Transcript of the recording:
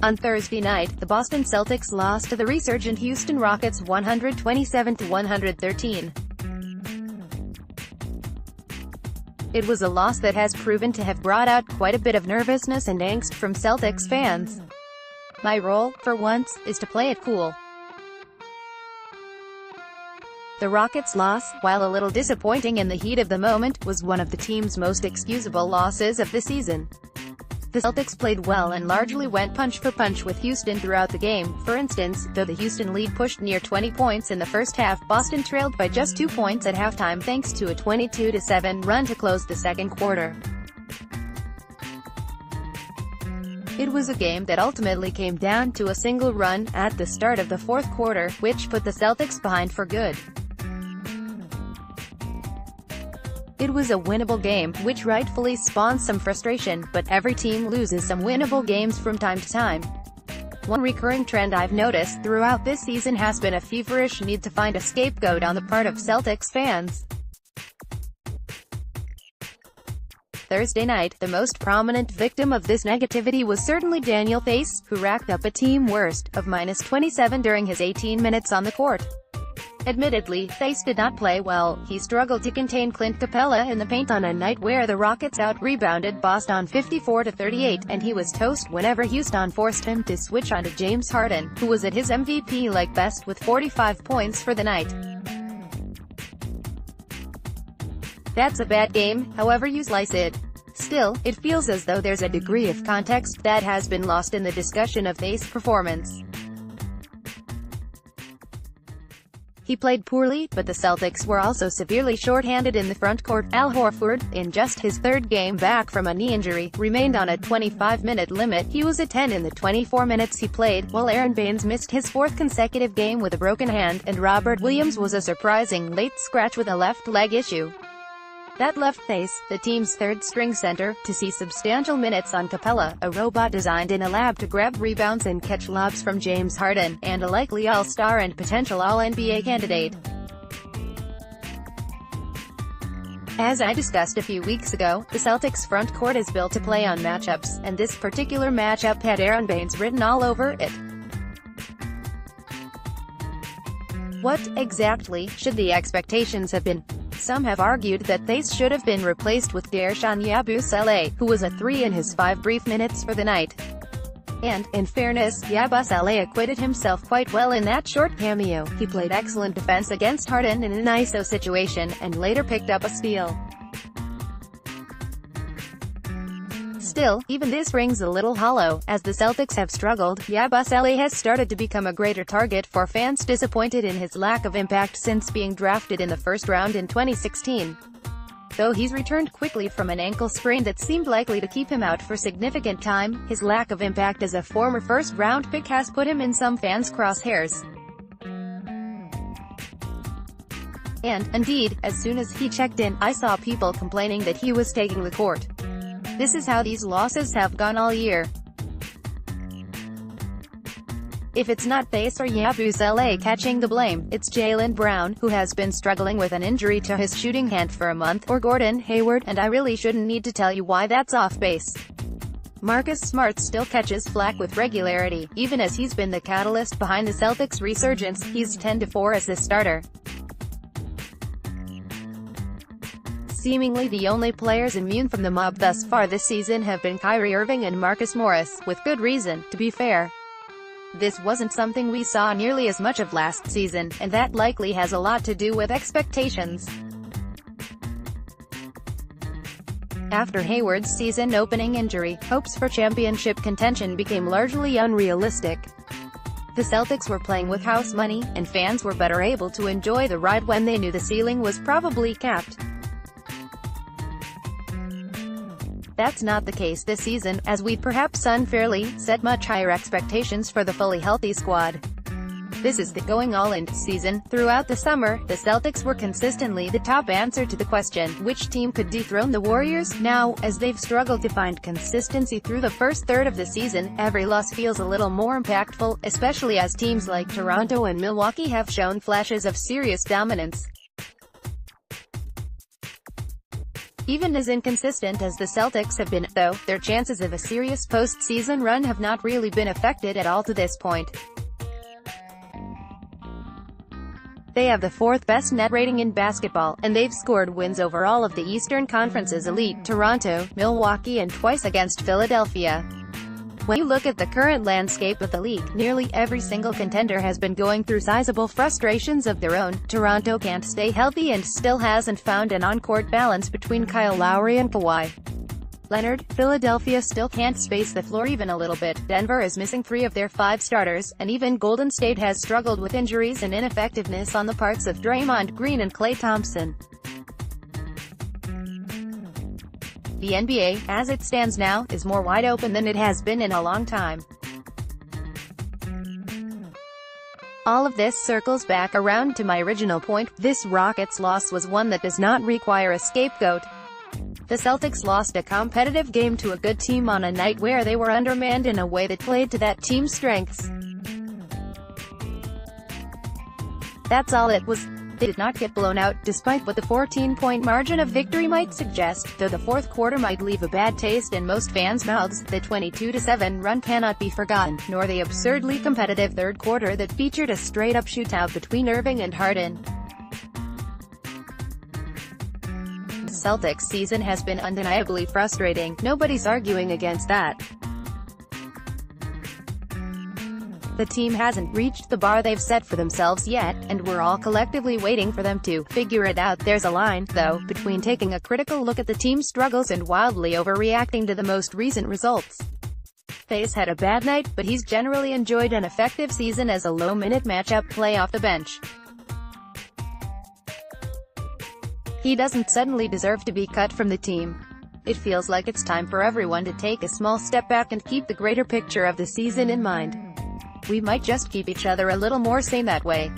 On Thursday night, the Boston Celtics lost to the resurgent Houston Rockets 127-113. It was a loss that has proven to have brought out quite a bit of nervousness and angst from Celtics fans. My role, for once, is to play it cool. The Rockets' loss, while a little disappointing in the heat of the moment, was one of the team's most excusable losses of the season. The Celtics played well and largely went punch for punch with Houston throughout the game. For instance, though the Houston lead pushed near 20 points in the first half, Boston trailed by just 2 points at halftime thanks to a 22-7 run to close the second quarter. It was a game that ultimately came down to a single run at the start of the fourth quarter, which put the Celtics behind for good. It was a winnable game, which rightfully spawned some frustration, but every team loses some winnable games from time to time. One recurring trend I've noticed throughout this season has been a feverish need to find a scapegoat on the part of Celtics fans. Thursday night, the most prominent victim of this negativity was certainly Daniel Theis, who racked up a team worst of -27 during his 18 minutes on the court. Admittedly, Theis did not play well. He struggled to contain Clint Capella in the paint on a night where the Rockets out-rebounded Boston 54-38, and he was toast whenever Houston forced him to switch onto James Harden, who was at his MVP-like best with 45 points for the night. That's a bad game, however you slice it. Still, it feels as though there's a degree of context that has been lost in the discussion of Theis' performance. He played poorly, but the Celtics were also severely shorthanded in the front court. Al Horford, in just his third game back from a knee injury, remained on a 25-minute limit. He was a 10 in the 24 minutes he played, while Aaron Baines missed his fourth consecutive game with a broken hand, and Robert Williams was a surprising late scratch with a left leg issue. That left Theis, the team's third-string center, to see substantial minutes on Capella, a robot designed in a lab to grab rebounds and catch lobs from James Harden, and a likely All-Star and potential All-NBA candidate. As I discussed a few weeks ago, the Celtics' front court is built to play on matchups, and this particular matchup had Aaron Baines written all over it. What, exactly, should the expectations have been? Some have argued that Theis should have been replaced with Dershawn Yabusele, who was a 3 in his 5 brief minutes for the night. And, in fairness, Yabusele acquitted himself quite well in that short cameo. He played excellent defense against Harden in an ISO situation, and later picked up a steal. Still, even this rings a little hollow. As the Celtics have struggled, Yabusele has started to become a greater target for fans disappointed in his lack of impact since being drafted in the first round in 2016. Though he's returned quickly from an ankle sprain that seemed likely to keep him out for significant time, his lack of impact as a former first-round pick has put him in some fans' crosshairs. And, indeed, as soon as he checked in, I saw people complaining that he was taking the court. This is how these losses have gone all year. If it's not Theis or Yabusele catching the blame, it's Jaylen Brown, who has been struggling with an injury to his shooting hand for a month, or Gordon Hayward, and I really shouldn't need to tell you why that's off base. Marcus Smart still catches flack with regularity, even as he's been the catalyst behind the Celtics' resurgence. He's 10-4 as the starter. Seemingly the only players immune from the mob thus far this season have been Kyrie Irving and Marcus Morris, with good reason, to be fair. This wasn't something we saw nearly as much of last season, and that likely has a lot to do with expectations. After Hayward's season-opening injury, hopes for championship contention became largely unrealistic. The Celtics were playing with house money, and fans were better able to enjoy the ride when they knew the ceiling was probably capped. That's not the case this season, as we perhaps unfairly set much higher expectations for the fully healthy squad. This is the going all-in season. Throughout the summer, the Celtics were consistently the top answer to the question, which team could dethrone the Warriors? Now, as they've struggled to find consistency through the first third of the season, every loss feels a little more impactful, especially as teams like Toronto and Milwaukee have shown flashes of serious dominance. Even as inconsistent as the Celtics have been, though, their chances of a serious postseason run have not really been affected at all to this point. They have the fourth best net rating in basketball, and they've scored wins over all of the Eastern Conference's elite, Toronto, Milwaukee and twice against Philadelphia. When you look at the current landscape of the league, nearly every single contender has been going through sizable frustrations of their own. Toronto can't stay healthy and still hasn't found an on-court balance between Kyle Lowry and Kawhi Leonard. Philadelphia still can't space the floor even a little bit. Denver is missing 3 of their 5 starters, and even Golden State has struggled with injuries and ineffectiveness on the parts of Draymond Green and Klay Thompson. The NBA, as it stands now, is more wide open than it has been in a long time. All of this circles back around to my original point. This Rockets loss was one that does not require a scapegoat. The Celtics lost a competitive game to a good team on a night where they were undermanned in a way that played to that team's strengths. That's all it was. They did not get blown out, despite what the 14-point margin of victory might suggest, though the fourth quarter might leave a bad taste in most fans' mouths. The 22-7 run cannot be forgotten, nor the absurdly competitive third quarter that featured a straight-up shootout between Irving and Harden. The Celtics season has been undeniably frustrating, nobody's arguing against that. The team hasn't reached the bar they've set for themselves yet, and we're all collectively waiting for them to figure it out. There's a line, though, between taking a critical look at the team's struggles and wildly overreacting to the most recent results. Faye's had a bad night, but he's generally enjoyed an effective season as a low-minute matchup play off the bench. He doesn't suddenly deserve to be cut from the team. It feels like it's time for everyone to take a small step back and keep the greater picture of the season in mind. We might just keep each other a little more sane that way.